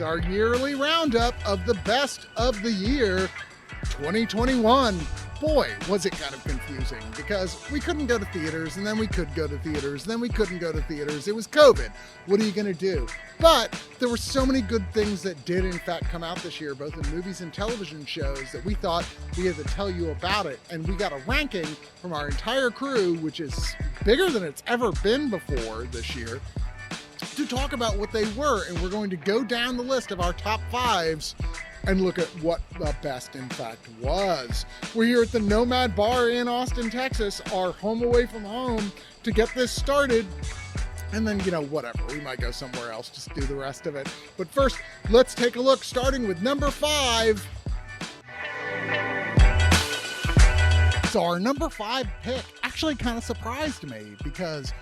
our yearly roundup of the best of the year 2021. Boy, was it kind of confusing because we couldn't go to theaters, and then we could go to theaters, and then we couldn't go to theaters. It was COVID. What are you going to do? But there were so many good things that did in fact come out this year, both in movies and television shows, that we thought we had to tell you about it. And we got a ranking from our entire crew, which is bigger than it's ever been before this year, to talk about what they were. And we're going to go down the list of our top fives and look at what the best in fact was. We're here at the Nomad Bar in Austin, Texas, our home away from home, to get this started. And then, whatever, we might go somewhere else, just do the rest of it. But first, let's take a look, starting with number 5. So our number 5 pick actually kind of surprised me because,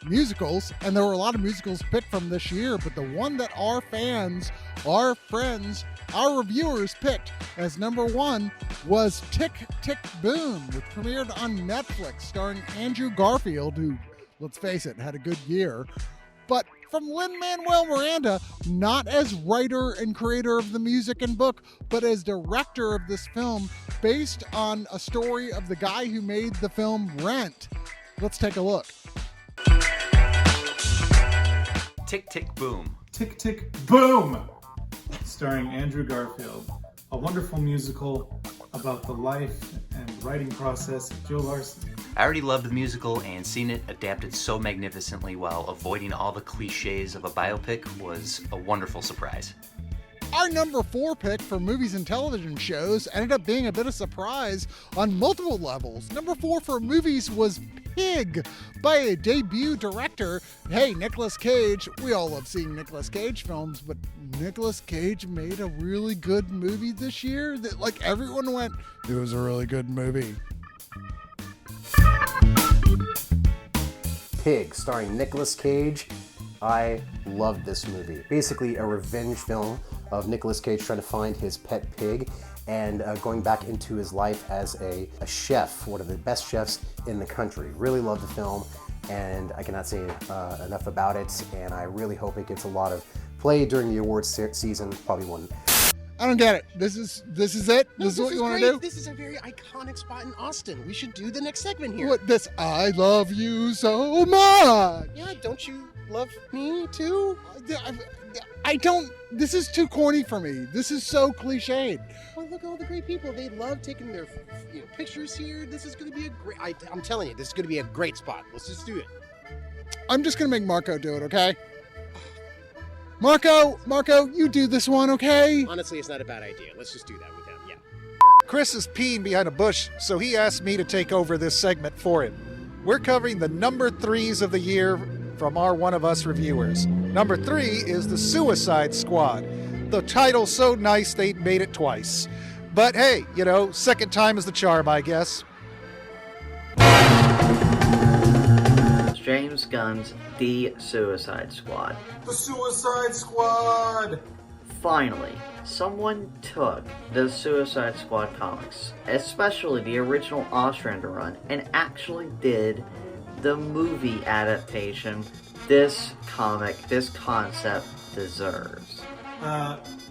musicals, and there were a lot of musicals picked from this year, but the one that our fans, our friends, our reviewers picked as number 1 was Tick, Tick, Boom, which premiered on Netflix, starring Andrew Garfield, who, let's face it, had a good year. But from Lin-Manuel Miranda, not as writer and creator of the music and book, but as director of this film, based on a story of the guy who made the film Rent. Let's take a look. Tick, Tick, Boom. Tick, Tick, Boom! Starring Andrew Garfield. A wonderful musical about the life and writing process of Joe Larson. I already loved the musical, and seeing it adapted so magnificently while avoiding all the cliches of a biopic was a wonderful surprise. Our number 4 pick for movies and television shows ended up being a bit of a surprise on multiple levels. Number 4 for movies was Pig by a debut director. Hey, Nicolas Cage. We all love seeing Nicolas Cage films, but Nicolas Cage made a really good movie this year that everyone went, it was a really good movie. Pig, starring Nicolas Cage. I loved this movie. Basically a revenge film of Nicolas Cage trying to find his pet pig and going back into his life as a chef, one of the best chefs in the country. Really loved the film, and I cannot say enough about it, and I really hope it gets a lot of play during the awards season. Probably one. I don't get it. This is it? No, this is what you want great. to do? This is a very iconic spot in Austin. We should do the next segment here. What, this I love you so much? Yeah, don't you love me too? I don't, this is too corny for me. This is so cliched. Well, look at all the great people. They love taking their pictures here. This is going to be a great, I'm telling you, this is going to be a great spot. Let's just do it. I'm just going to make Marco do it, okay? Marco, you do this one, okay? Honestly, it's not a bad idea. Let's just do that with him, yeah. Chris is peeing behind a bush, so he asked me to take over this segment for him. We're covering the number 3s of the year from our One of Us reviewers. Number 3 is The Suicide Squad. The title's so nice they made it twice. But hey, second time is the charm, I guess. James Gunn's The Suicide Squad. The Suicide Squad! Finally, someone took the Suicide Squad comics, especially the original Ostrander run, and actually did the movie adaptation this concept deserves.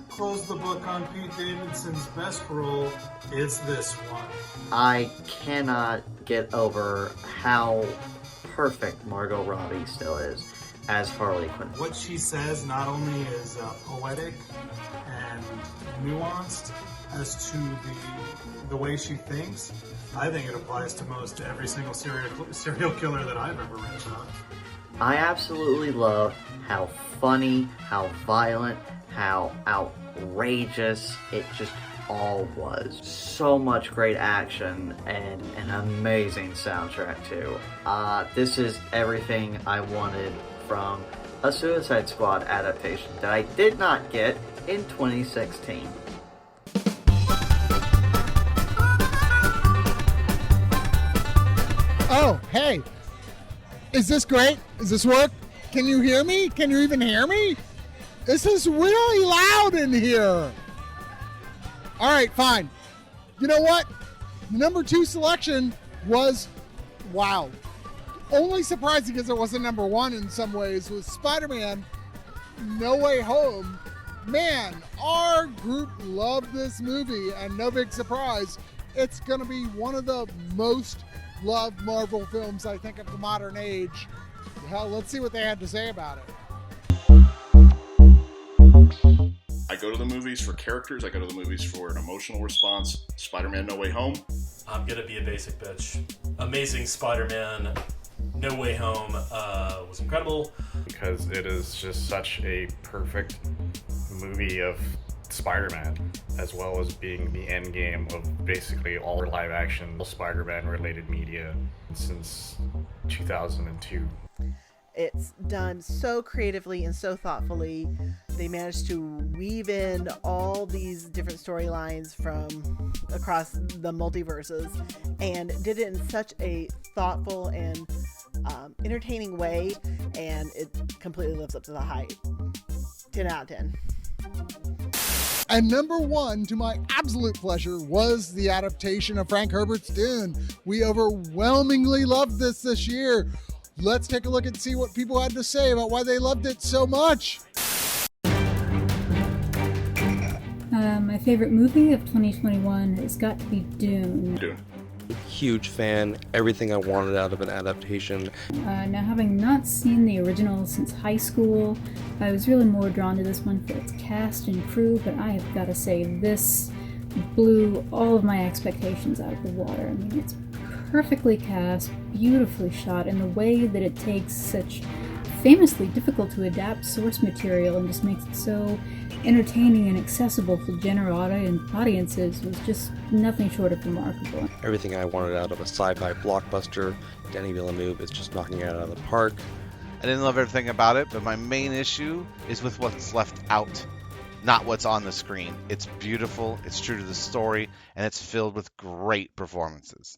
Close the book on Pete Davidson's best role. It's this one. I cannot get over how perfect Margot Robbie still is as Harley Quinn. What she says not only is poetic and nuanced as to the way she thinks, I think it applies to most every single serial killer that I've ever read about. I absolutely love how funny, how violent, how outrageous it just all was. So much great action and an amazing soundtrack too. This is everything I wanted from a Suicide Squad adaptation that I did not get in 2016. Oh, hey. Is this great? Does this work? Can you hear me? Can you even hear me? This is really loud in here. All right, fine. You know what? The number 2 selection was, wow. Only surprising because it wasn't number 1 in some ways was Spider-Man No Way Home. Man, our group loved this movie, and no big surprise, it's going to be one of the most loved Marvel films, I think, of the modern age. Hell, let's see what they had to say about it. I go to the movies for characters. I go to the movies for an emotional response. Spider-Man No Way Home. I'm gonna be a basic bitch. Amazing Spider-Man No Way Home was incredible. Because it is just such a perfect movie of Spider-Man, as well as being the end game of basically all live action Spider-Man related media since 2002. It's done so creatively and so thoughtfully. They managed to weave in all these different storylines from across the multiverses and did it in such a thoughtful and entertaining way, and it completely lives up to the hype. 10 out of 10. And number one, to my absolute pleasure, was the adaptation of Frank Herbert's Dune. We overwhelmingly loved this year. Let's take a look and see what people had to say about why they loved it so much. My favorite movie of 2021 has got to be Dune. Huge fan, everything I wanted out of an adaptation. Now, having not seen the original since high school, I was really more drawn to this one for its cast and crew, but I have got to say, this blew all of my expectations out of the water. I mean, it's perfectly cast, beautifully shot, and the way that it takes such famously difficult to adapt source material and just makes it so entertaining and accessible to general audiences was just nothing short of remarkable. Everything I wanted out of a sci-fi blockbuster. Denis Villeneuve is just knocking it out of the park. I didn't love everything about it, but my main issue is with what's left out, not what's on the screen. It's beautiful, it's true to the story, and it's filled with great performances.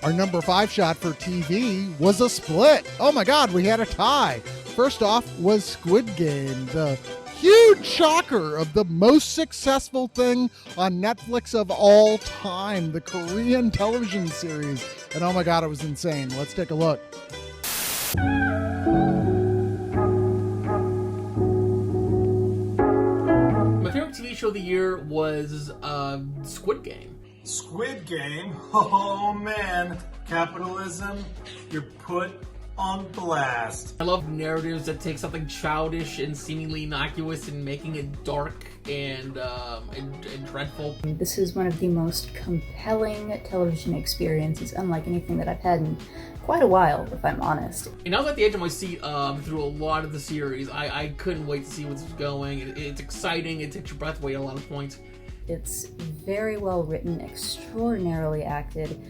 Our number 5 shot for TV was a split. Oh my God, we had a tie. First off was Squid Game, the huge shocker of the most successful thing on Netflix of all time, the Korean television series. And oh my God, it was insane. Let's take a look. My favorite TV show of the year was Squid Game. Squid Game? Oh man, capitalism, you're put on blast. I love narratives that take something childish and seemingly innocuous and making it dark and dreadful. This is one of the most compelling television experiences, unlike anything that I've had in quite a while, if I'm honest. And I was at the edge of my seat through a lot of the series. I couldn't wait to see what's going. It's exciting, it takes your breath away at a lot of points. It's very well written, extraordinarily acted.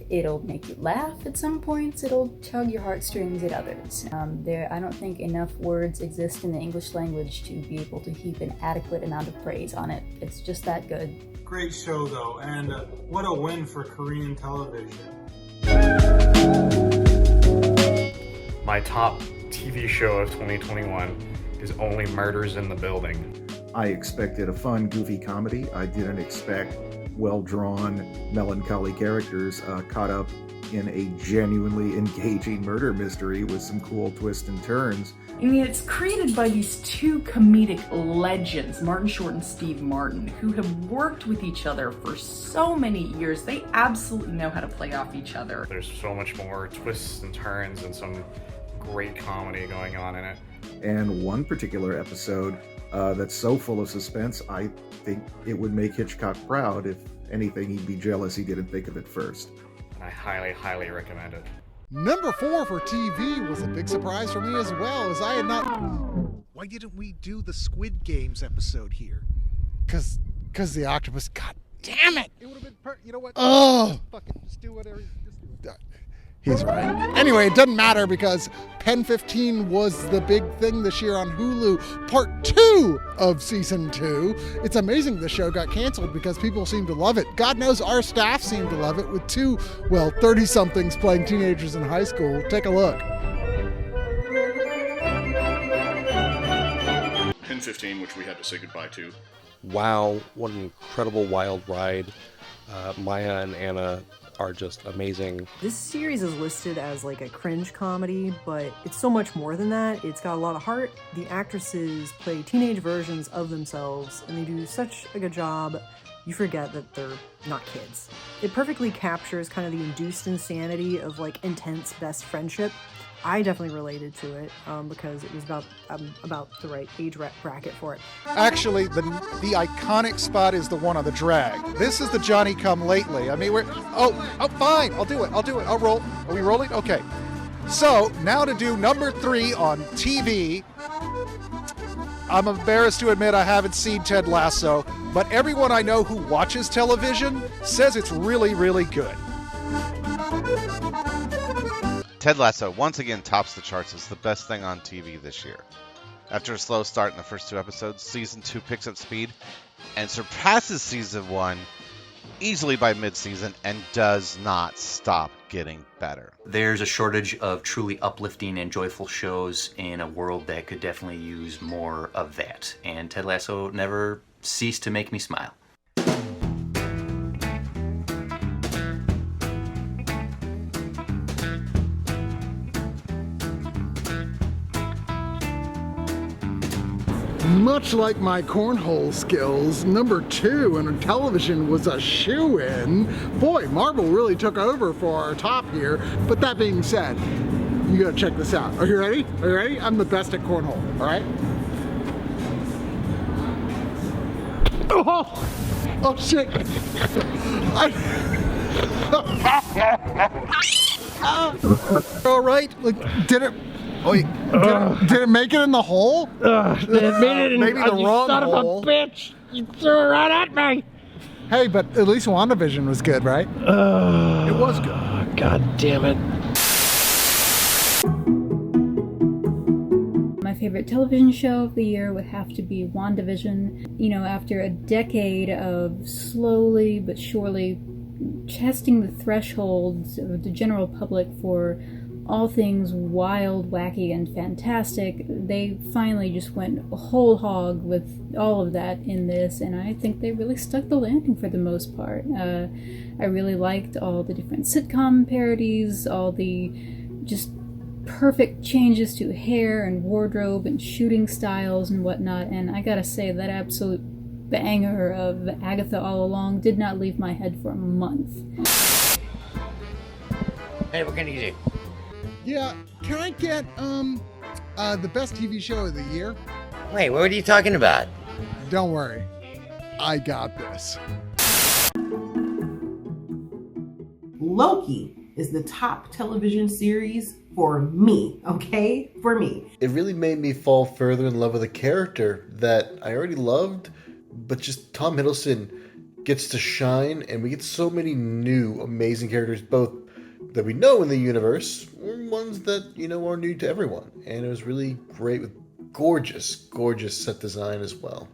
It'll make you laugh at some points, it'll tug your heartstrings at others. I don't think enough words exist in the English language to be able to heap an adequate amount of praise on it. It's just that good. Great show though, and what a win for Korean television. My top TV show of 2021 is Only Murders in the Building. I expected a fun, goofy comedy. I didn't expect well-drawn, melancholy characters caught up in a genuinely engaging murder mystery with some cool twists and turns. I mean, it's created by these two comedic legends, Martin Short and Steve Martin, who have worked with each other for so many years. They absolutely know how to play off each other. There's so much more twists and turns and some great comedy going on in it. And one particular episode that's so full of suspense, I think it would make Hitchcock proud. If anything, he'd be jealous he didn't think of it first. I highly, highly recommend it. Number 4 for TV was a big surprise for me as well, as I had not... Why didn't we do the Squid Games episode here? Because the octopus... God damn it! It would have been... You know what? Oh! Fuck it. Just do whatever. Just do it. He's right. Anyway, it doesn't matter because Pen 15 was the big thing this year on Hulu, part 2 of season 2. It's amazing the show got canceled because people seem to love it. God knows our staff seem to love it with 2, 30-somethings playing teenagers in high school. Take a look. Pen 15, which we had to say goodbye to. Wow, what an incredible wild ride. Maya and Anna are just amazing. This series is listed as like a cringe comedy, but it's so much more than that. It's got a lot of heart. The actresses play teenage versions of themselves, and they do such a good job, you forget that they're not kids. It perfectly captures kind of the induced insanity of like intense best friendship. I definitely related to it because it was about the right age bracket for it. Actually, the iconic spot is the one on the drag. This is the Johnny Come Lately. I mean, fine. I'll do it. I'll roll. Are we rolling? Okay. So now to do number 3 on TV. I'm embarrassed to admit I haven't seen Ted Lasso, but everyone I know who watches television says it's really, really good. Ted Lasso once again tops the charts as the best thing on TV this year. After a slow start in the first 2 episodes, Season 2 picks up speed and surpasses Season 1 easily by mid-season and does not stop getting better. There's a shortage of truly uplifting and joyful shows in a world that could definitely use more of that, and Ted Lasso never ceased to make me smile. Much like my cornhole skills, number 2 in television was a shoo-in. Boy, Marvel really took over for our top here. But that being said, you gotta check this out. Are you ready? Are you ready? I'm the best at cornhole, all right? Oh shit. All right, did it? Wait, did it make it in the hole? It made it in maybe the you wrong son hole. of a bitch! You threw it right at me! Hey, but at least WandaVision was good, right? It was good. God damn it. My favorite television show of the year would have to be WandaVision. You know, after a decade of slowly but surely testing the thresholds of the general public for all things wild, wacky, and fantastic, they finally just went whole hog with all of that in this, and I think they really stuck the landing for the most part. I really liked all the different sitcom parodies, all the just perfect changes to hair and wardrobe and shooting styles and whatnot, and I gotta say, that absolute banger of Agatha All Along did not leave my head for a month. Hey, what can you do? Yeah, can I get the best TV show of the year? Wait, what are you talking about? Don't worry, I got this. Loki is the top television series for me, okay? For me. It really made me fall further in love with a character that I already loved, but just Tom Hiddleston gets to shine, and we get so many new, amazing characters, both that we know in the universe, or ones that, you know, are new to everyone. And it was really great with gorgeous, gorgeous set design as well.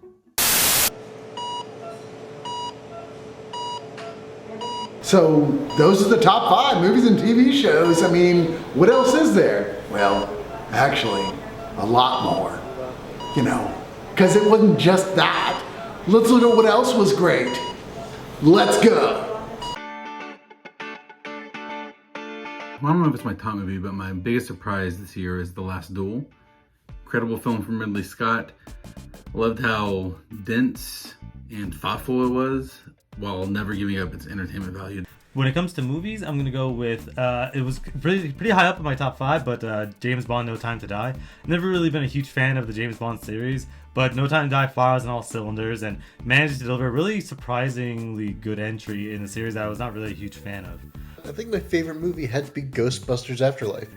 So those are the top 5 movies and TV shows. I mean, what else is there? Well, actually, a lot more. You know, because it wasn't just that. Let's look at what else was great. Let's go. I don't know if it's my top movie, but my biggest surprise this year is The Last Duel. Incredible film from Ridley Scott. Loved how dense and thoughtful it was, while never giving up its entertainment value. When it comes to movies, I'm gonna go with it was pretty high up in my top 5, but James Bond: No Time to Die. Never really been a huge fan of the James Bond series, but No Time to Die fires on all cylinders and managed to deliver a really surprisingly good entry in a series that I was not really a huge fan of. I think my favorite movie had to be Ghostbusters Afterlife.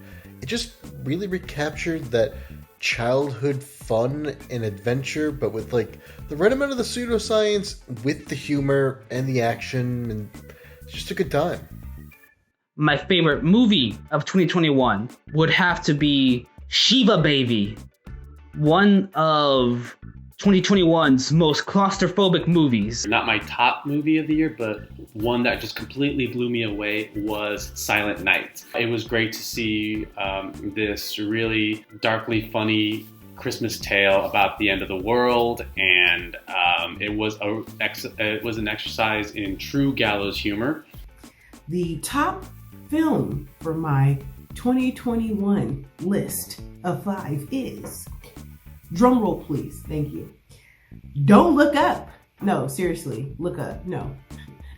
It just really recaptured that childhood fun and adventure, but with like the right amount of the pseudoscience, with the humor and the action, and it's just a good time. My favorite movie of 2021 would have to be Shiva Baby, one of 2021's most claustrophobic movies. Not my top movie of the year, but one that just completely blew me away was Silent Night. It was great to see this really darkly funny Christmas tale about the end of the world, and it was an exercise in true gallows humor. The top film for my 2021 list of 5 is, drumroll please, thank you, Don't Look Up. No, seriously, look up. No,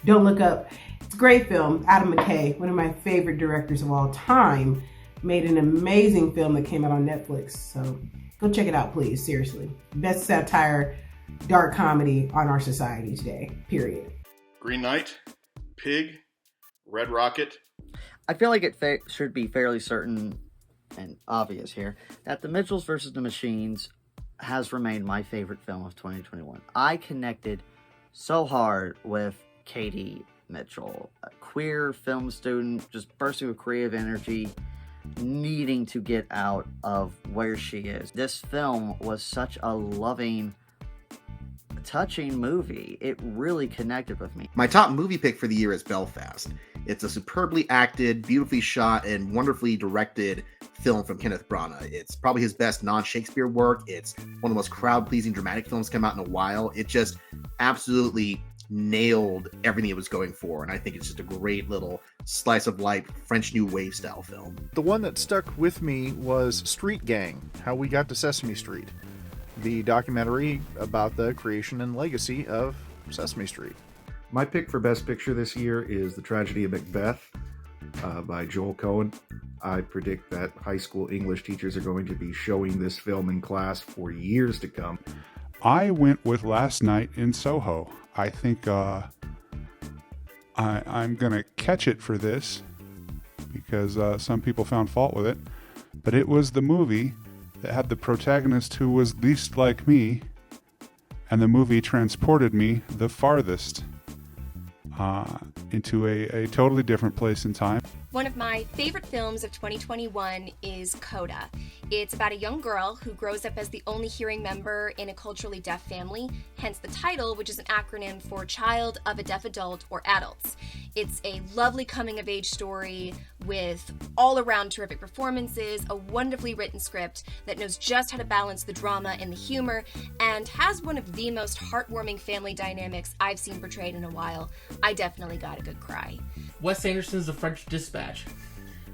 Don't Look Up. It's a great film. Adam McKay, one of my favorite directors of all time, made an amazing film that came out on Netflix. So go check it out, please. Seriously. Best satire, dark comedy on our society today, period. Green Knight, Pig, Red Rocket. I feel like it should be fairly certain and obvious here that The Mitchells vs. the Machines has remained my favorite film of 2021. I connected so hard with Katie Mitchell, a queer film student, just bursting with creative energy, needing to get out of where she is. This film was such a loving, touching movie. It really connected with me. My top movie pick for the year is Belfast. It's a superbly acted, beautifully shot, and wonderfully directed film from Kenneth Branagh. It's probably his best non-Shakespeare work. It's one of the most crowd-pleasing dramatic films come out in a while. It just absolutely nailed everything it was going for, and I think it's just a great little slice of life French New Wave style film. The one that stuck with me was Street Gang, How We Got to Sesame Street, the documentary about the creation and legacy of Sesame Street. My pick for Best Picture this year is The Tragedy of Macbeth by Joel Cohen. I predict that high school English teachers are going to be showing this film in class for years to come. I went with Last Night in Soho. I think I'm going to catch it for this because some people found fault with it. But it was the movie that had the protagonist who was least like me, and the movie transported me the farthest into a totally different place in time. One of my favorite films of 2021 is Coda. It's about a young girl who grows up as the only hearing member in a culturally deaf family, hence the title, which is an acronym for Child of a Deaf Adult or Adults. It's a lovely coming-of-age story with all-around terrific performances, a wonderfully written script that knows just how to balance the drama and the humor, and has one of the most heartwarming family dynamics I've seen portrayed in a while. I definitely got a good cry. Wes Anderson's The French Dispatch.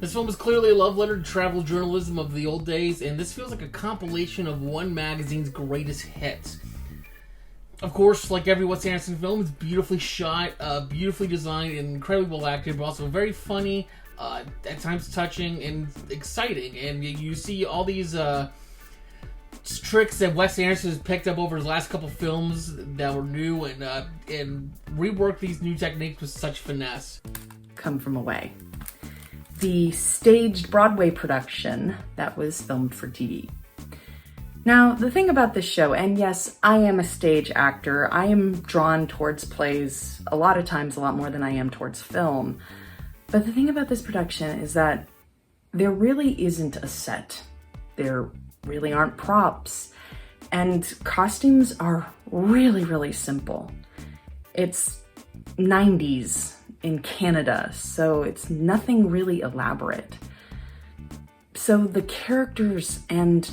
This film is clearly a love letter to travel journalism of the old days, and this feels like a compilation of one magazine's greatest hits. Of course, like every Wes Anderson film, it's beautifully shot, beautifully designed, and incredibly well acted, but also very funny, at times touching, and exciting. And you see all these tricks that Wes Anderson has picked up over his last couple films that were new, and reworked these new techniques with such finesse. Come From Away, the staged Broadway production that was filmed for TV. Now, the thing about this show, and yes, I am a stage actor, I am drawn towards plays a lot of times a lot more than I am towards film, but the thing about this production is that there really isn't a set. There really aren't props, and costumes are really, really simple. It's 90s in Canada, so it's nothing really elaborate. So the characters and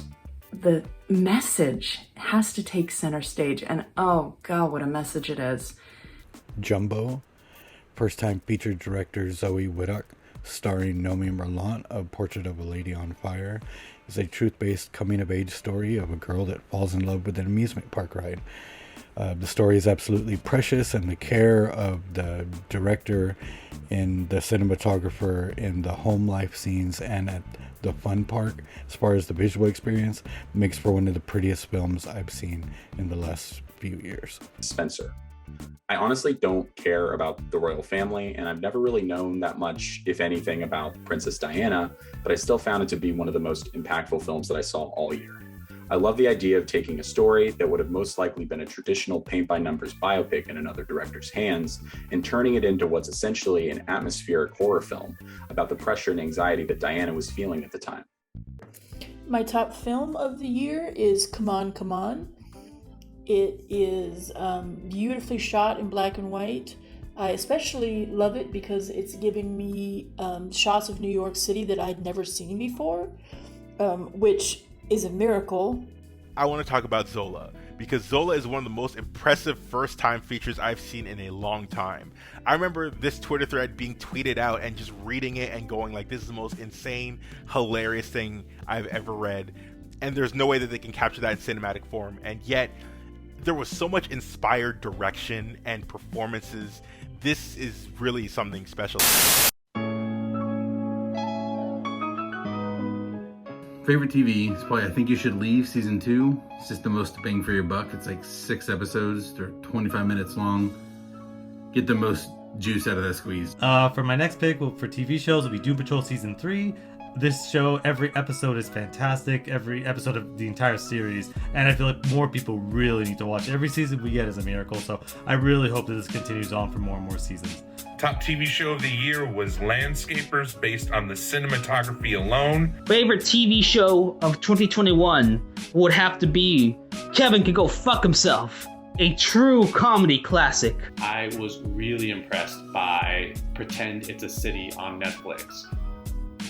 the message has to take center stage, and oh god, what a message it is. Jumbo, first-time featured director Zoe Widdock, starring Nomi Merlant of Portrait of a Lady on Fire, is a truth-based coming-of-age story of a girl that falls in love with an amusement park ride. The story is absolutely precious, and the care of the director and the cinematographer in the home life scenes and at the fun park, as far as the visual experience, makes for one of the prettiest films I've seen in the last few years. Spencer. I honestly don't care about the royal family, and I've never really known that much, if anything, about Princess Diana, but I still found it to be one of the most impactful films that I saw all year. I love the idea of taking a story that would have most likely been a traditional paint-by-numbers biopic in another director's hands and turning it into what's essentially an atmospheric horror film about the pressure and anxiety that Diana was feeling at the time. My top film of the year is Come On, Come On. It is beautifully shot in black and white. I especially love it because it's giving me shots of New York City that I'd never seen before, which is a miracle. I want to talk about Zola. because Zola is one of the most impressive first-time features I've seen in a long time. I remember this Twitter thread being tweeted out and just reading it and going like, this is the most insane, hilarious thing I've ever read. And there's no way that they can capture that in cinematic form. And yet, there was so much inspired direction and performances. This is really something special. Favorite TV is probably I Think You Should Leave season 2. It's just the most bang for your buck. It's like 6 episodes. They're 25 minutes long. Get the most juice out of that squeeze. For my next pick for TV shows will be Doom Patrol season 3. This show, every episode is fantastic. Every episode of the entire series, and I feel like more people really need to watch. Every season we get is a miracle, so I really hope that this continues on for more and more seasons. Top TV show of the year was Landscapers, based on the cinematography alone. Favorite TV show of 2021 would have to be Kevin Can Go Fuck Himself, a true comedy classic. I was really impressed by Pretend It's a City on Netflix,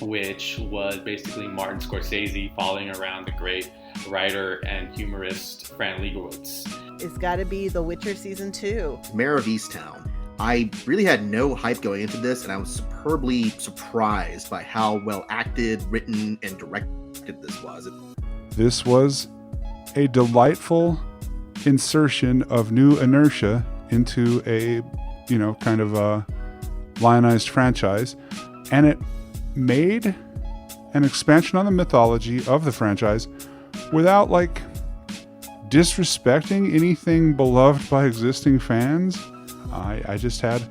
which was basically Martin Scorsese following around the great writer and humorist Fran Lebowitz. It's got to be The Witcher season 2. Mayor of Easttown. I really had no hype going into this, and I was superbly surprised by how well acted, written, and directed this was. This was a delightful insertion of new inertia into a, kind of a lionized franchise, and it made an expansion on the mythology of the franchise without disrespecting anything beloved by existing fans. I just had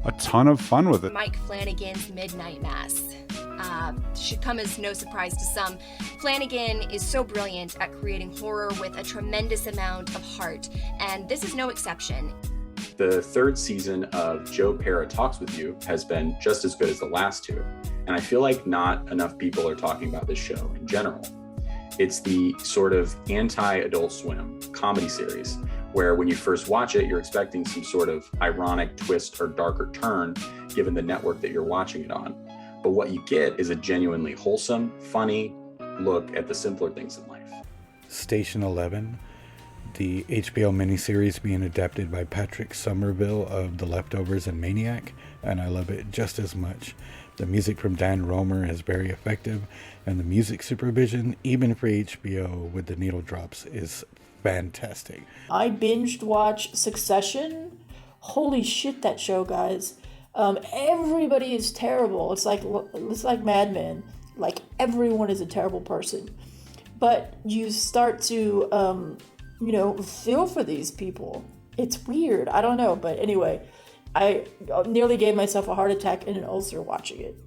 a ton of fun with it. Mike Flanagan's Midnight Mass. Should come as no surprise to some. Flanagan is so brilliant at creating horror with a tremendous amount of heart, and this is no exception. The third season of Joe Pera Talks With You has been just as good as the last two, and I feel like not enough people are talking about this show in general. It's the sort of anti-Adult Swim comedy series where when you first watch it, you're expecting some sort of ironic twist or darker turn given the network that you're watching it on. But what you get is a genuinely wholesome, funny look at the simpler things in life. Station 11, the HBO miniseries being adapted by Patrick Somerville of The Leftovers and Maniac, and I love it just as much. The music from Dan Romer is very effective, and the music supervision, even for HBO with the needle drops, is fantastic. I binged watch Succession. Holy shit, that show, guys. Everybody is terrible. It's like Mad Men. Like, everyone is a terrible person. But you start to, feel for these people. It's weird. I don't know. But anyway, I nearly gave myself a heart attack and an ulcer watching it.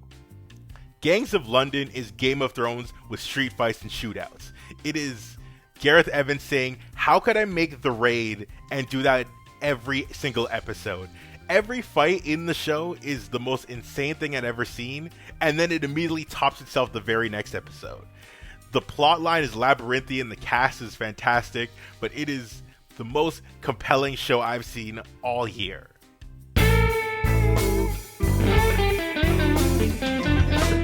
Gangs of London is Game of Thrones with street fights and shootouts. It is Gareth Evans saying, how could I make the raid and do that every single episode? Every fight in the show is the most insane thing I've ever seen, and then it immediately tops itself the very next episode. The plot line is labyrinthian, the cast is fantastic, but it is the most compelling show I've seen all year. I'd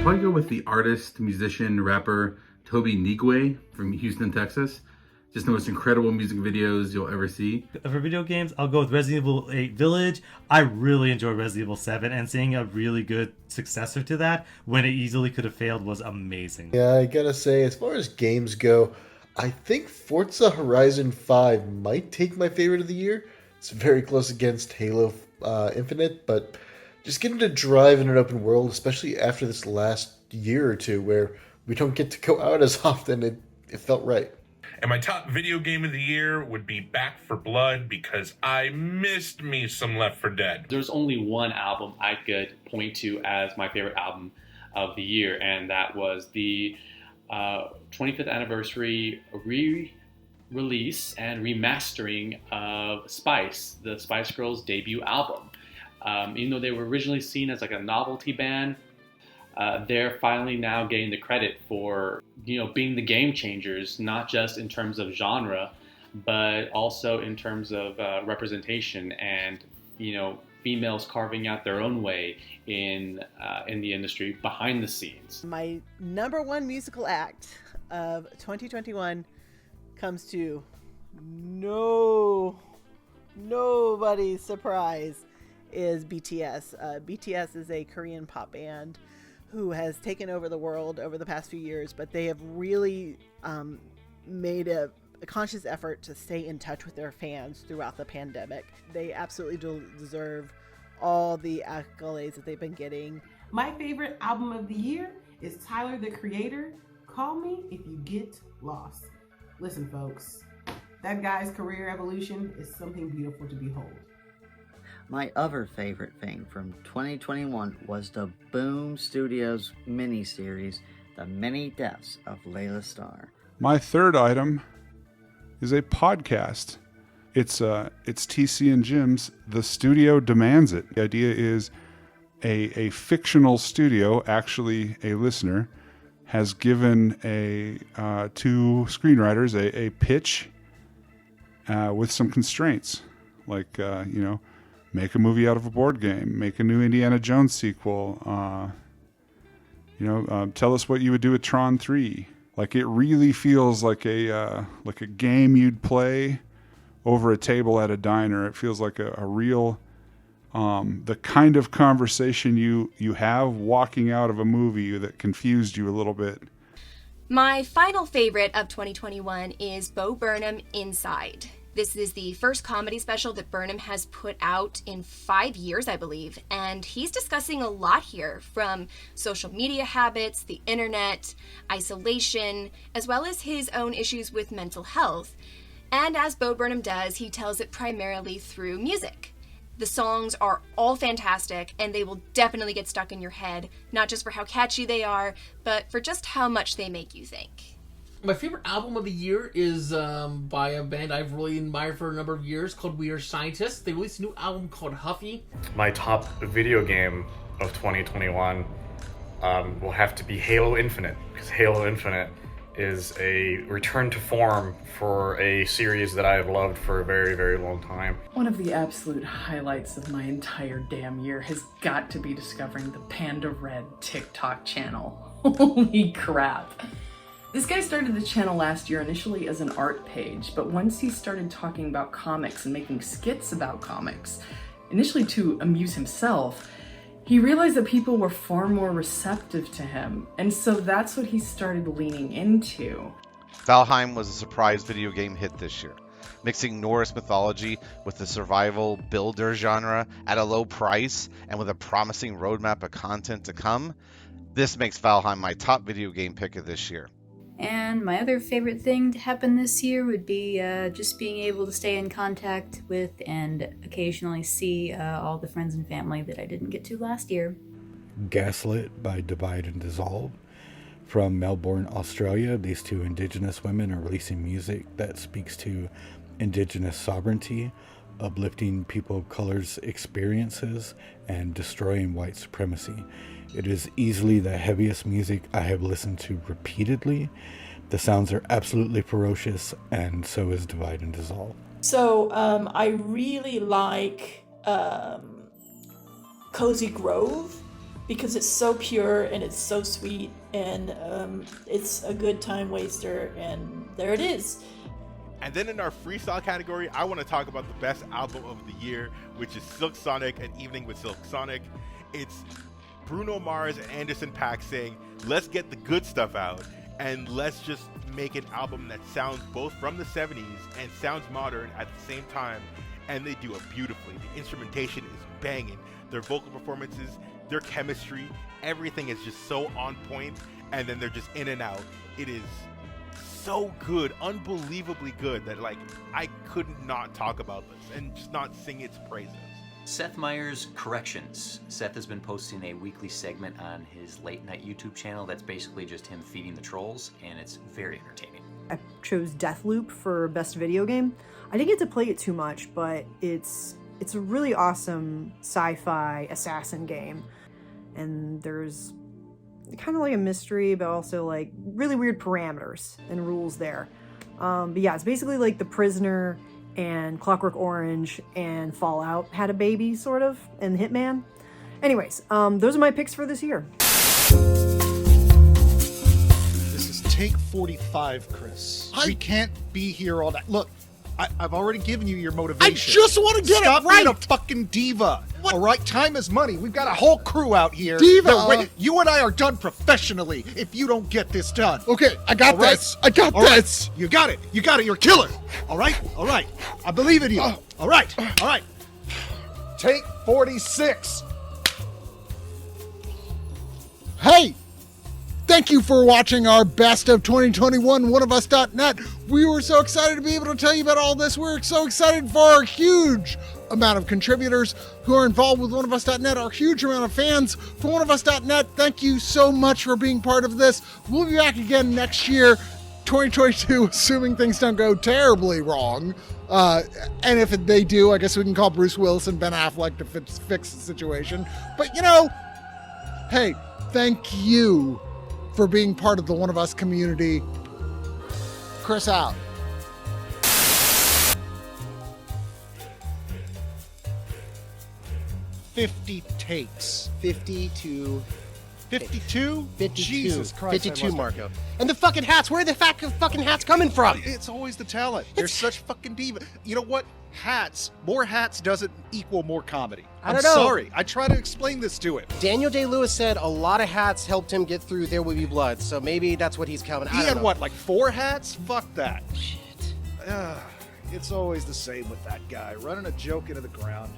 probably go with the artist, musician, rapper Toby Nigwe from Houston, Texas. Just the most incredible music videos you'll ever see. For video games, I'll go with Resident Evil 8 Village. I really enjoyed Resident Evil 7, and seeing a really good successor to that when it easily could have failed was amazing. Yeah, I gotta say, as far as games go, I think Forza Horizon 5 might take my favorite of the year. It's very close against Halo Infinite, but just getting to drive in an open world, especially after this last year or two where we don't get to go out as often, it felt right. And my top video game of the year would be Back 4 Blood, because I missed me some Left 4 Dead. There's only one album I could point to as my favorite album of the year, and that was the 25th anniversary re-release and remastering of Spice, the Spice Girls debut album. Even though they were originally seen as like a novelty band, they're finally now getting the credit for, being the game changers, not just in terms of genre, but also in terms of representation and, females carving out their own way in the industry behind the scenes. My number one musical act of 2021 comes to Nobody's surprise is BTS. BTS is a Korean pop band who has taken over the world over the past few years, but they have really made a conscious effort to stay in touch with their fans throughout the pandemic. They absolutely deserve all the accolades that they've been getting. My favorite album of the year is Tyler, the Creator. Call Me If You Get Lost. Listen, folks, that guy's career evolution is something beautiful to behold. My other favorite thing from 2021 was the Boom Studios miniseries, The Many Deaths of Layla Starr. My third item is a podcast. It's TC and Jim's The Studio Demands It. The idea is a fictional studio, actually a listener, has given two screenwriters a pitch with some constraints, like make a movie out of a board game, make a new Indiana Jones sequel, tell us what you would do with Tron 3. Like, it really feels like a game you'd play over a table at a diner. It feels like a real the kind of conversation you have walking out of a movie that confused you a little bit. My final favorite of 2021 is Bo Burnham Inside. This is the first comedy special that Burnham has put out in 5 years, I believe, and he's discussing a lot here, from social media habits, the internet, isolation, as well as his own issues with mental health. And as Bo Burnham does, he tells it primarily through music. The songs are all fantastic, and they will definitely get stuck in your head, not just for how catchy they are, but for just how much they make you think. My favorite album of the year is by a band I've really admired for a number of years called We Are Scientists. They released a new album called Huffy. My top video game of 2021 will have to be Halo Infinite, because Halo Infinite is a return to form for a series that I have loved for a very, very long time. One of the absolute highlights of my entire damn year has got to be discovering the Panda Red TikTok channel. Holy crap. This guy started the channel last year initially as an art page, but once he started talking about comics and making skits about comics, initially to amuse himself, he realized that people were far more receptive to him, and so that's what he started leaning into. Valheim was a surprise video game hit this year. Mixing Norse mythology with the survival builder genre at a low price and with a promising roadmap of content to come, this makes Valheim my top video game pick of this year. And my other favorite thing to happen this year would be just being able to stay in contact with and occasionally see all the friends and family that I didn't get to last year. Gaslit by Divide and Dissolve. From Melbourne, Australia, these two Indigenous women are releasing music that speaks to Indigenous sovereignty, uplifting people of color's experiences, and destroying white supremacy. It is easily the heaviest music I have listened to repeatedly. The sounds are absolutely ferocious, and so is Divide and Dissolve. So I really like Cozy Grove because it's so pure and it's so sweet, and it's a good time waster, and there it is. And then in our freestyle category, I want to talk about the best album of the year, which is Silk Sonic, An Evening with Silk Sonic. It's Bruno Mars and Anderson .Paak saying, let's get the good stuff out, and let's just make an album that sounds both from the 70s and sounds modern at the same time, and they do it beautifully. The instrumentation is banging. Their vocal performances, their chemistry, everything is just so on point, and then they're just in and out. It is so good, unbelievably good, that I could not talk about this and just not sing its praises. Seth Meyers Corrections. Seth has been posting a weekly segment on his late night YouTube channel that's basically just him feeding the trolls, and it's very entertaining. I chose Deathloop for best video game. I didn't get to play it too much, but it's a really awesome sci-fi assassin game, and there's kind of like a mystery, but also like really weird parameters and rules there. But yeah, it's basically like The Prisoner and Clockwork Orange and Fallout had a baby, sort of, and Hitman. Anyways, those are my picks for this year. This is take 45, Chris. We can't be here all night. Look, I've already given you your motivation. I just want to get Stop it right. being a fucking diva. All right, time is money. We've got a whole crew out here. Diva. You and I are done professionally if you don't get this done. Okay, I got All right? this. I got All right, this. You got it. You got it. You're a killer. All right. I believe in you. All right. Take 46. Hey, thank you for watching our best of 2021 Oneofus.net. We were so excited to be able to tell you about all this. We're so excited for our huge amount of contributors who are involved with Oneofus.net, our huge amount of fans for Oneofus.net. Thank you so much for being part of this. We'll be back again next year, 2022, assuming things don't go terribly wrong. And if they do, I guess we can call Bruce Willis and Ben Affleck to fix the situation. But, hey, thank you for being part of the One of Us community. Chris out. $50 takes. 52. 52? 52. Jesus Christ. 52, Marco. And the fucking hats. Where are the fucking hats coming from? It's always the talent. They're such fucking diva. You know what? More hats doesn't equal more comedy. I don't know. Sorry. I try to explain this to him. Daniel Day-Lewis said a lot of hats helped him get through There Will Be Blood, so maybe that's what he's coming. He had what, like 4 hats? Fuck that. Shit. It's always the same with that guy, running a joke into the ground.